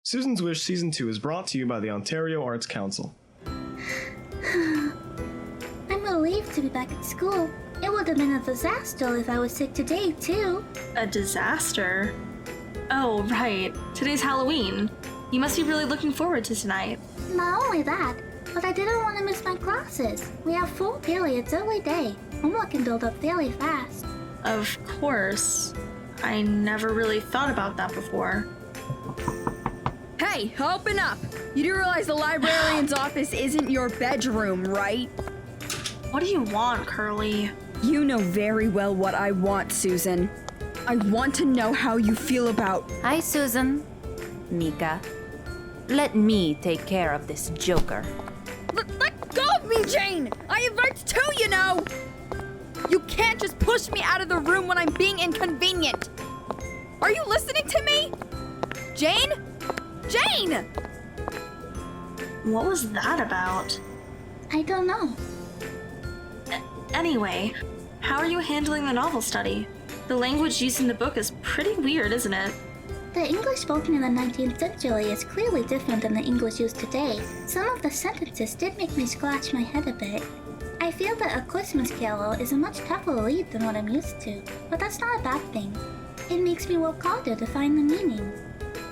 Susan's Wish Season 2 is brought to you by the Ontario Arts Council. I'm relieved to be back at school. It would have been a disaster if I was sick today, too. A disaster? Oh, right. Today's Halloween. You must be really looking forward to tonight. Not only that, but I didn't want to miss my classes. We have full periods every day. Homework can build up fairly fast. Of course. I never really thought about that before. Hey, open up! You do realize the librarian's office isn't your bedroom, right? What do you want, Curly? You know very well what I want, Susan. I want to know how you feel about... Hi, Susan. Mika. Let me take care of this joker. Let go of me, Jane! I have rights too, you know! You can't just push me out of the room when I'm being inconvenient! Are you listening to me? Jane? Jane! What was that about? I don't know. Anyway, how are you handling the novel study? The language used in the book is pretty weird, isn't it? The English spoken in the 19th century is clearly different than the English used today. Some of the sentences did make me scratch my head a bit. I feel that A Christmas Carol is a much tougher read than what I'm used to, but that's not a bad thing. It makes me work harder to find the meaning.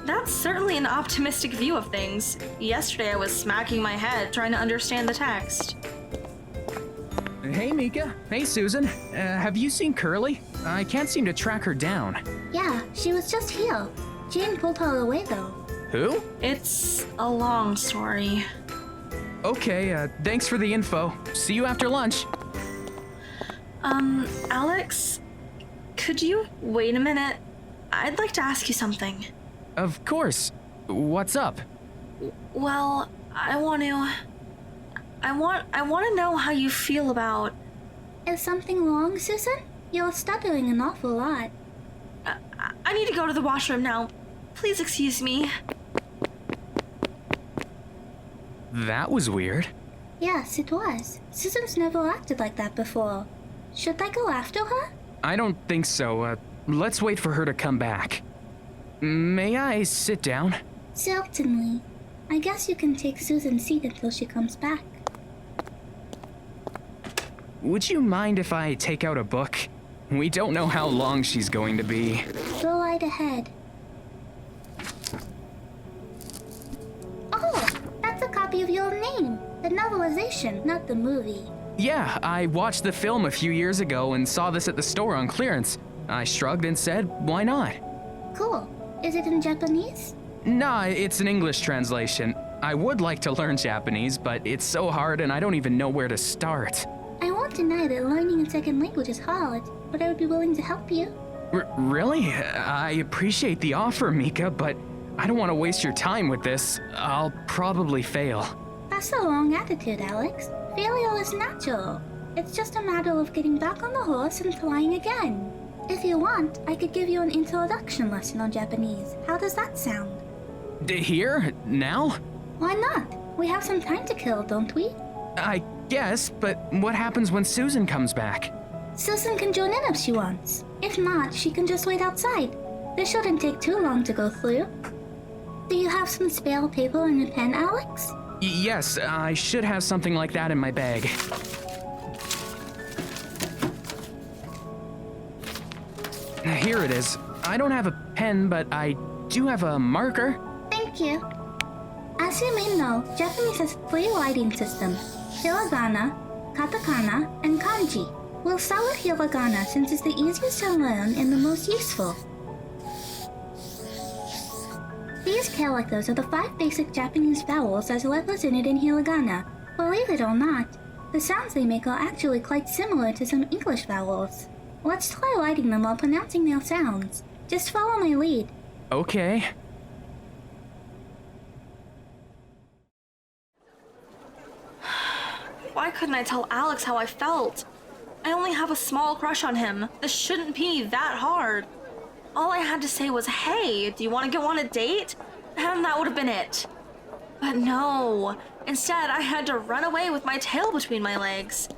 That's certainly an optimistic view of things. Yesterday I was smacking my head trying to understand the text. Hey, Mika. Hey, Susan. Have you seen Curly? I can't seem to track her down. Yeah, she was just here. Jane pulled her away though. Who? It's a long story. Okay, thanks for the info. See you after lunch. Alex? Could you wait a minute? I'd like to ask you something. Of course. What's up? Well, I want to know how you feel about... Is something wrong, Susan? You're stuttering an awful lot. I need to go to the washroom now. Please excuse me. That was weird. Yes, it was. Susan's never acted like that before. Should I go after her? I don't think so. Let's wait for her to come back. May I sit down? Certainly. I guess you can take Susan's seat until she comes back. Would you mind if I take out a book? We don't know how long she's going to be. Go right ahead. Oh, that's a copy of Your Name. The novelization, not the movie. Yeah, I watched the film a few years ago and saw this at the store on clearance. I shrugged and said, why not? Cool. Is it in Japanese? Nah, it's an English translation. I would like to learn Japanese, but it's so hard and I don't even know where to start. I won't deny that learning a second language is hard, but I would be willing to help you. Really? I appreciate the offer, Mika, but I don't want to waste your time with this. I'll probably fail. That's the wrong attitude, Alex. Failure is natural. It's just a matter of getting back on the horse and trying again. If you want, I could give you an introduction lesson on Japanese. How does that sound? Here? Now? Why not? We have some time to kill, don't we? I guess, but what happens when Susan comes back? Susan can join in if she wants. If not, she can just wait outside. This shouldn't take too long to go through. Do you have some spare paper and a pen, Alex? Yes, I should have something like that in my bag. Here it is. I don't have a pen, but I do have a marker. Thank you. As you may know, Japanese has 3 writing systems: hiragana, katakana, and kanji. We'll start with hiragana since it's the easiest to learn and the most useful. These characters are the 5 basic Japanese vowels as represented in hiragana. Believe it or not, the sounds they make are actually quite similar to some English vowels. Let's try writing them while pronouncing their sounds. Just follow my lead. Okay. Why couldn't I tell Alex how I felt? I only have a small crush on him. This shouldn't be that hard. All I had to say was, hey, do you want to go on a date? And that would have been it. But no. Instead, I had to run away with my tail between my legs.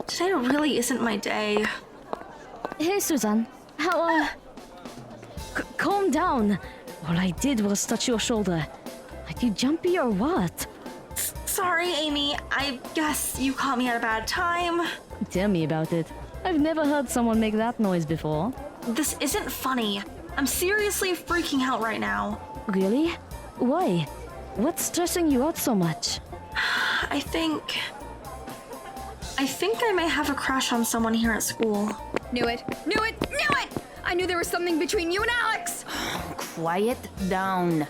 Today really isn't my day. Hey, Susan. How, calm down. All I did was touch your shoulder. Are you jumpy or what? Sorry, Amy. I guess you caught me at a bad time. Tell me about it. I've never heard someone make that noise before. This isn't funny. I'm seriously freaking out right now. Really? Why? What's stressing you out so much? I think I may have a crush on someone here at school. Knew it! Knew it! Knew it! I knew there was something between you and Alex! Quiet down.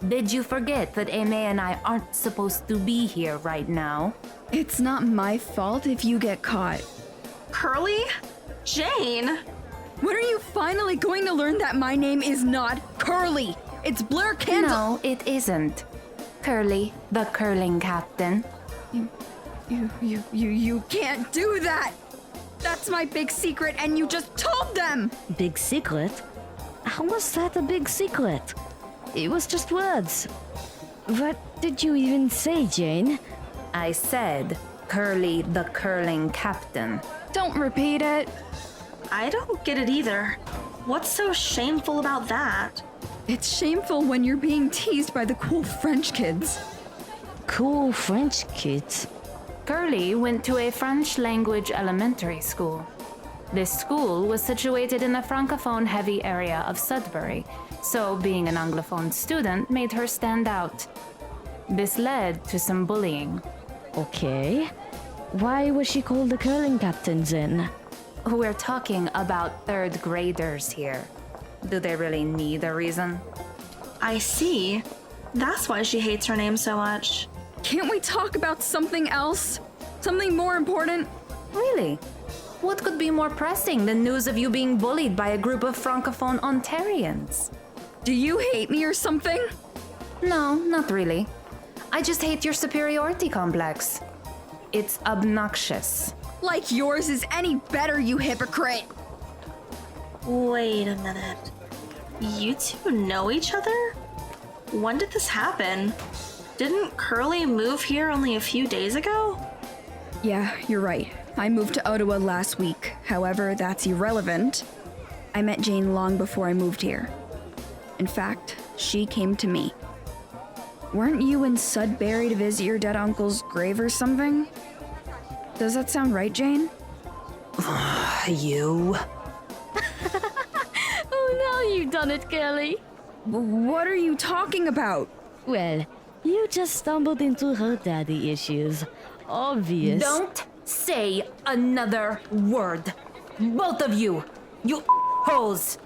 Did you forget that Aimée and I aren't supposed to be here right now? It's not my fault if you get caught. Curly? Jane? When are you finally going to learn that my name is not Curly? It's Blair Candle. No, it isn't. Curly, the curling captain. You can't do that! That's my big secret and you just told them! Big secret? How was that a big secret? It was just words. What did you even say, Jane? I said, Curly, the curling captain. Don't repeat it. I don't get it either. What's so shameful about that? It's shameful when you're being teased by the cool French kids. Cool French kids. Curly went to a French language elementary school. This school was situated in the francophone-heavy area of Sudbury, so being an anglophone student made her stand out. This led to some bullying. Okay. Why was she called the curling captain then? We're talking about third graders here. Do they really need a reason? I see. That's why she hates her name so much. Can't we talk about something else? Something more important? Really? What could be more pressing than news of you being bullied by a group of francophone Ontarians? Do you hate me or something? No, not really. I just hate your superiority complex. It's obnoxious. Like yours is any better, you hypocrite! Wait a minute. You two know each other? When did this happen? Didn't Curly move here only a few days ago? Yeah, you're right. I moved to Ottawa last week. However, that's irrelevant. I met Jane long before I moved here. In fact, she came to me. Weren't you in Sudbury to visit your dead uncle's grave or something? Does that sound right, Jane? You? Oh, now you've done it, Curly. What are you talking about? Well, you just stumbled into her daddy issues. Obvious. Don't say another word. Both of you. You hoes.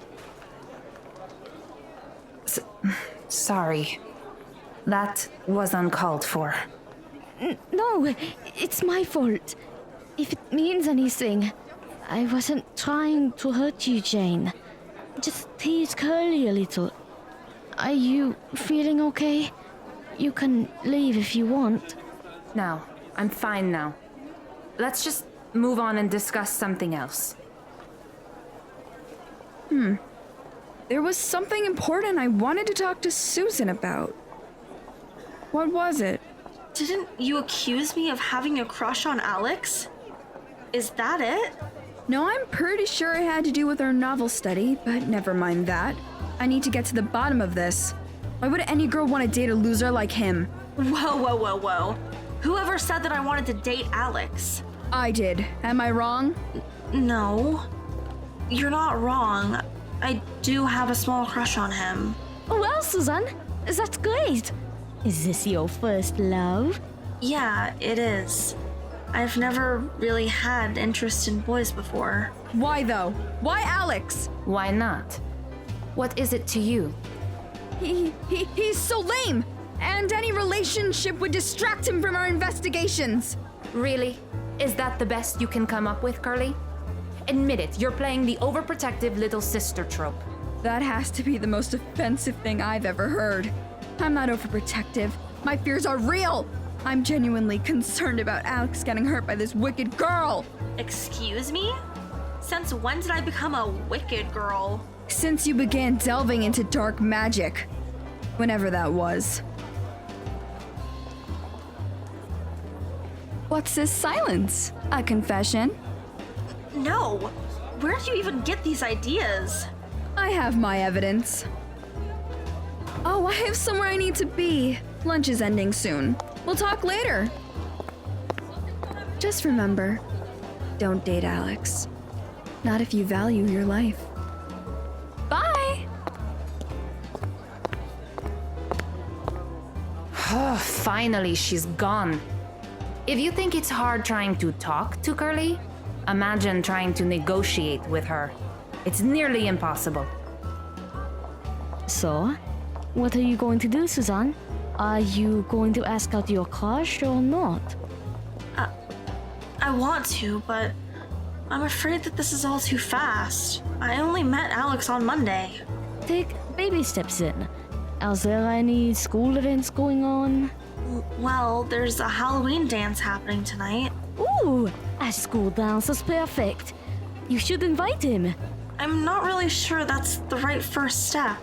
Sorry. That was uncalled for. No, it's my fault. If it means anything, I wasn't trying to hurt you, Jane. Just tease Curly a little. Are you feeling okay? You can leave if you want. No, I'm fine now. Let's just move on and discuss something else. There was something important I wanted to talk to Susan about. What was it? Didn't you accuse me of having a crush on Alex? Is that it? No, I'm pretty sure it had to do with our novel study, but never mind that. I need to get to the bottom of this. Why would any girl want to date a loser like him? Whoa. Whoever said that I wanted to date Alex? I did. Am I wrong? No. You're not wrong. I do have a small crush on him. Well, Susan, that's great. Is this your first love? Yeah, it is. I've never really had interest in boys before. Why though? Why Alex? Why not? What is it to you? He's so lame! And any relationship would distract him from our investigations! Really? Is that the best you can come up with, Curly? Admit it, you're playing the overprotective little sister trope. That has to be the most offensive thing I've ever heard. I'm not overprotective. My fears are real! I'm genuinely concerned about Alex getting hurt by this wicked girl! Excuse me? Since when did I become a wicked girl? Since you began delving into dark magic. Whenever that was. What's this silence? A confession? No. Where do you even get these ideas? I have my evidence. Oh, I have somewhere I need to be. Lunch is ending soon. We'll talk later. Just remember, don't date Alex. Not if you value your life. Bye! Finally, she's gone. If you think it's hard trying to talk to Curly, imagine trying to negotiate with her. It's nearly impossible. So, what are you going to do, Susan? Are you going to ask out your crush or not? I want to, but I'm afraid that this is all too fast. I only met Alex on Monday. Take baby steps in. Are there any school events going on? Well, there's a Halloween dance happening tonight. Ooh, a school dance is perfect. You should invite him. I'm not really sure that's the right first step.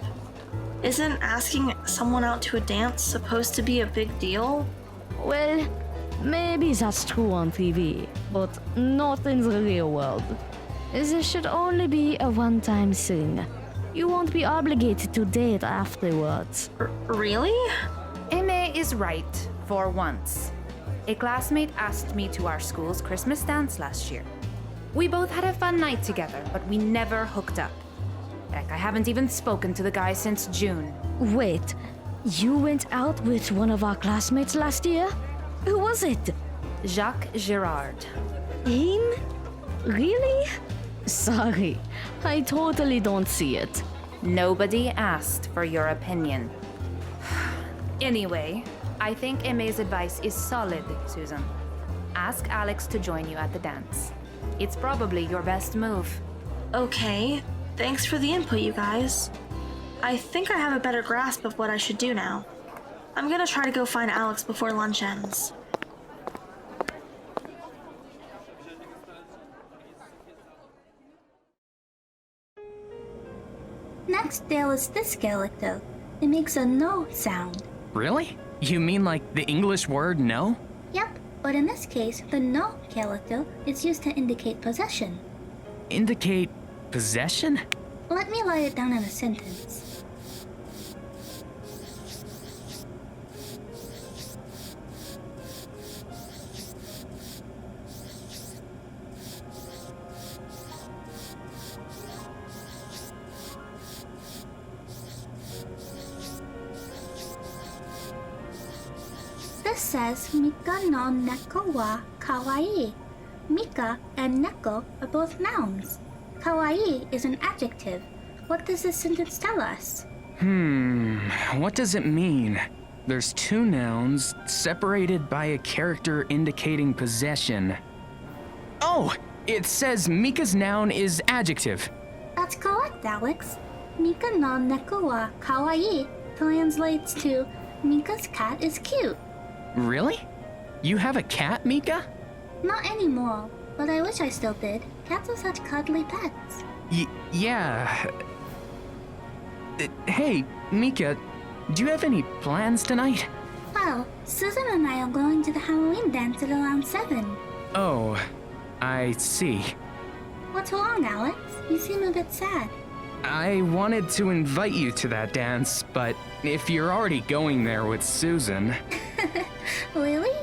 Isn't asking someone out to a dance supposed to be a big deal? Well, maybe that's true on TV, but not in the real world. This should only be a one-time thing. You won't be obligated to date afterwards. Really? Aimée is right, for once. A classmate asked me to our school's Christmas dance last year. We both had a fun night together, but we never hooked up. Heck, I haven't even spoken to the guy since June. Wait, you went out with one of our classmates last year? Who was it? Jacques Girard. Him? Really? Sorry, I totally don't see it. Nobody asked for your opinion. Anyway, I think Aimé's advice is solid, Susan. Ask Alex to join you at the dance. It's probably your best move. Okay, thanks for the input, you guys. I think I have a better grasp of what I should do now. I'm gonna try to go find Alex before lunch ends. Next there is this character. It makes a no sound. Really? You mean like the English word no? Yep, but in this case, the no character is used to indicate possession. Indicate possession? Let me write it down in a sentence. This says Mika no neko wa kawaii. Mika and neko are both nouns. Kawaii is an adjective. What does this sentence tell us? What does it mean? There's two nouns separated by a character indicating possession. Oh, it says Mika's noun is adjective. That's correct, Alex. Mika no neko wa kawaii translates to Mika's cat is cute. Really? You have a cat, Mika? Not anymore, but I wish I still did. Cats are such cuddly pets. Yeah. Hey, Mika, do you have any plans tonight? Well, Susan and I are going to the Halloween dance at around 7. Oh, I see. What's wrong, Alex? You seem a bit sad. I wanted to invite you to that dance, but if you're already going there with Susan... Really?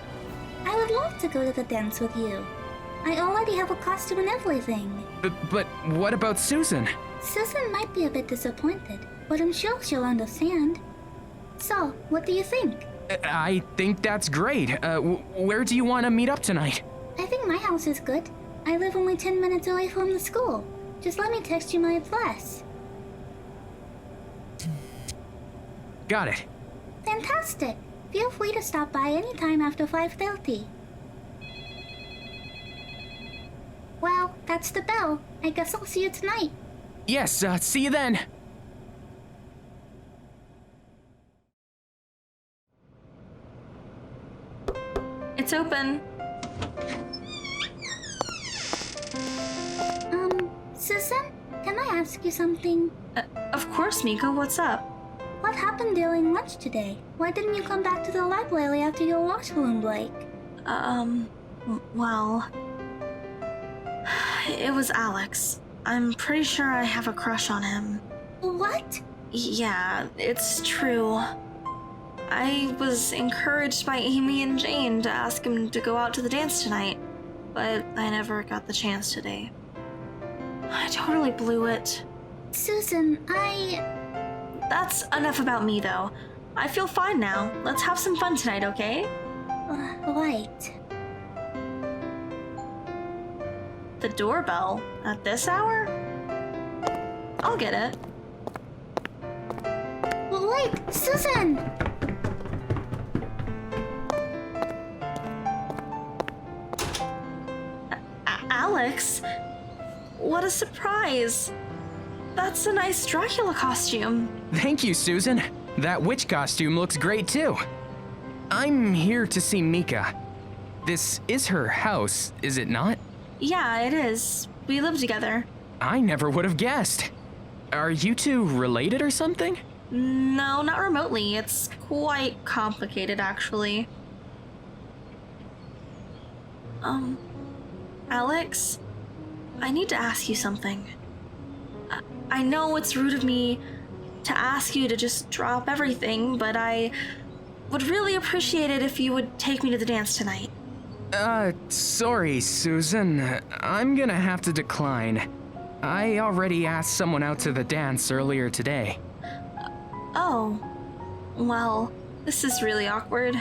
I would love to go to the dance with you. I already have a costume and everything. But what about Susan? Susan might be a bit disappointed, but I'm sure she'll understand. So, what do you think? I think that's great. Where do you want to meet up tonight? I think my house is good. I live only 10 minutes away from the school. Just let me text you my address. Got it. Fantastic! Feel free to stop by anytime after 5:30. Well, that's the bell. I guess I'll see you tonight. Yes, see you then. It's open. Susan? Can I ask you something? Of course, Mika, what's up? What happened during lunch today? Why didn't you come back to the library after your washroom break? Well... It was Alex. I'm pretty sure I have a crush on him. What? Yeah, it's true. I was encouraged by Amy and Jane to ask him to go out to the dance tonight, but I never got the chance today. I totally blew it. Susan, That's enough about me, though. I feel fine now. Let's have some fun tonight, okay? Right. The doorbell? At this hour? I'll get it. Wait, Susan! Alex? What a surprise. That's a nice Dracula costume. Thank you, Susan. That witch costume looks great too. I'm here to see Mika. This is her house, is it not? Yeah, it is. We live together. I never would have guessed. Are you two related or something? No, not remotely. It's quite complicated, actually. Alex? I need to ask you something. I know it's rude of me to ask you to just drop everything, but I would really appreciate it if you would take me to the dance tonight. Sorry, Susan. I'm gonna have to decline. I already asked someone out to the dance earlier today. Oh. Well, this is really awkward.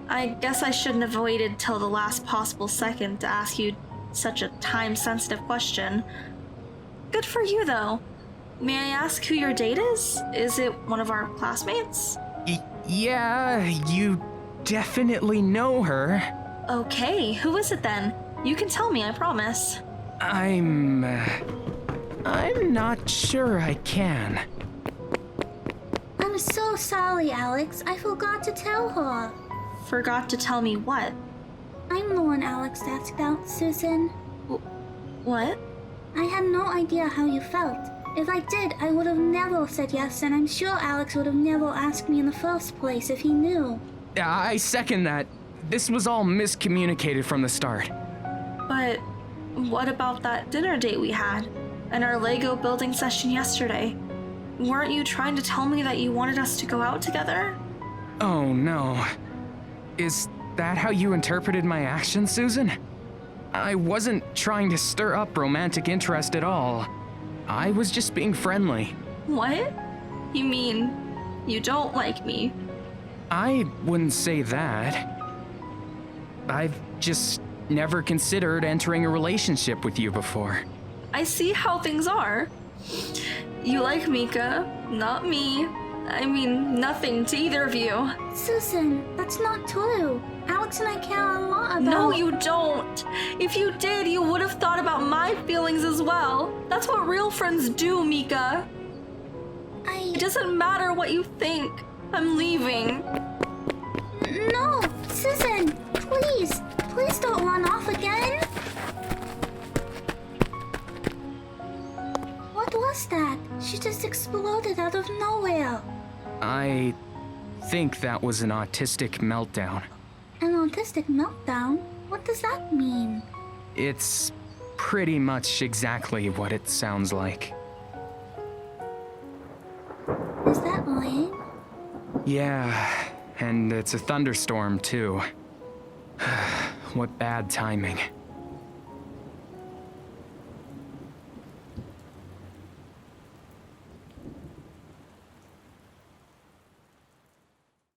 I guess I shouldn't have waited till the last possible second to ask you such a time-sensitive question. Good for you, though. May I ask who your date is? Is it one of our classmates? Yeah, you definitely know her. Okay, who is it then? You can tell me, I promise. I'm not sure I can. I'm so sorry, Alex. I forgot to tell her. Forgot to tell me what? I'm the one Alex asked out, Susan. What? I had no idea how you felt. If I did, I would have never said yes, and I'm sure Alex would have never asked me in the first place if he knew. I second that. This was all miscommunicated from the start. But what about that dinner date we had? And our Lego building session yesterday? Weren't you trying to tell me that you wanted us to go out together? Oh no. Is that how you interpreted my actions, Susan? I wasn't trying to stir up romantic interest at all. I was just being friendly. What? You mean you don't like me? I wouldn't say that. I've just never considered entering a relationship with you before. I see how things are. You like Mika, not me. I mean, nothing to either of you. Susan, that's not true. Alex and I care a lot about— No, you don't. If you did, you would have thought about my feelings as well. That's what real friends do, Mika. It doesn't matter what you think. I'm leaving. No, Susan, please. Please don't run off again. What was that? She just exploded out of nowhere. I think that was an autistic meltdown. An autistic meltdown? What does that mean? It's pretty much exactly what it sounds like. Is that rain? Yeah, and it's a thunderstorm too. What bad timing.